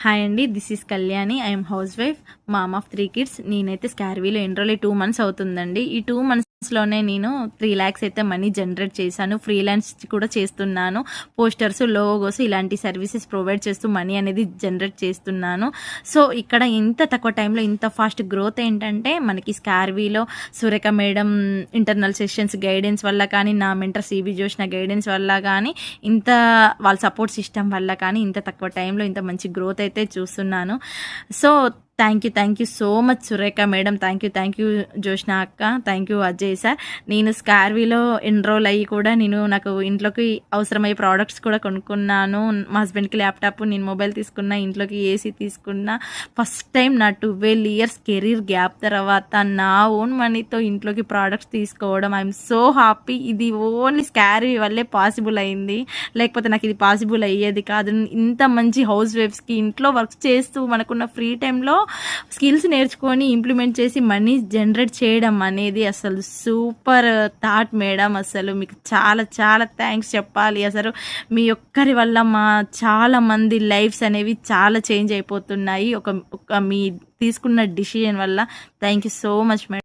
Hi అండి, this is Kalyani. I'm house wife, mom of 3 kids. నేనైతే స్కార్వీలో enrol 2 months అవుతుందండి. ఈ 2 monthsలోనే నేను 3 lakhs అయితే మనీ జనరేట్ చేశాను. ఫ్రీలాన్స్ కూడా చేస్తున్నాను. పోస్టర్స్, లోగోస్ ఇలాంటి సర్వీసెస్ ప్రొవైడ్ చేస్తూ మనీ అనేది జనరేట్ చేస్తున్నాను. సో ఇక్కడ ఇంత తక్కువ టైంలో ఇంత ఫాస్ట్ గ్రోత్ ఏంటంటే మనకి స్కార్వీలో Surekha madam internal sessions guidance వల్ల కానీ, నా మెంటర్ సిబి జోష్న గైడెన్స్ వల్ల కానీ, ఇంత వాళ్ళ సపోర్ట్ సిస్టమ్ వల్ల కానీ ఇంత తక్కువ టైంలో ఇంత మంచి గ్రోత్ అయితే చూస్తున్నాను. So thank you so much Surekha madam, thank you Joshna అక్క, థ్యాంక్ యూ అజయ్ సార్. నేను స్కార్వీలో ఎన్రోల్ అయ్యి కూడా నాకు ఇంట్లోకి అవసరమయ్యే ప్రోడక్ట్స్ కూడా కొనుక్కున్నాను. మా హస్బెండ్కి ల్యాప్టాప్, నేను మొబైల్ తీసుకున్నా, ఇంట్లోకి ఏసీ తీసుకున్నా. ఫస్ట్ టైం నా 12 years కెరీర్ గ్యాప్ తర్వాత నా ఓన్ మనీతో ఇంట్లోకి ప్రోడక్ట్స్ తీసుకోవడం ఐఎమ్ సో హ్యాపీ. ఇది ఓన్లీ స్కార్వీ వల్లే పాసిబుల్ అయింది, లేకపోతే నాకు ఇది పాసిబుల్ అయ్యేది కాదు. ఇంత మంచి హౌస్ వైఫ్స్కి ఇంట్లో వర్క్ చేస్తూ మనకున్న ఫ్రీ టైంలో స్కిల్స్ నేర్చుకొని ఇంప్లిమెంట్ చేసి మనీ జనరేట్ చేయడం అనేది అసలు సూపర్ థాట్ మేడం. అసలు మీకు చాలా చాలా థ్యాంక్స్ చెప్పాలి. అసలు మీ ఒక్కరి వల్ల మా చాలా మంది లైఫ్స్ అనేవి చాలా చేంజ్ అయిపోతున్నాయి. ఒక మీ తీసుకున్న డిసిజన్ వల్ల. Thank you so much madam.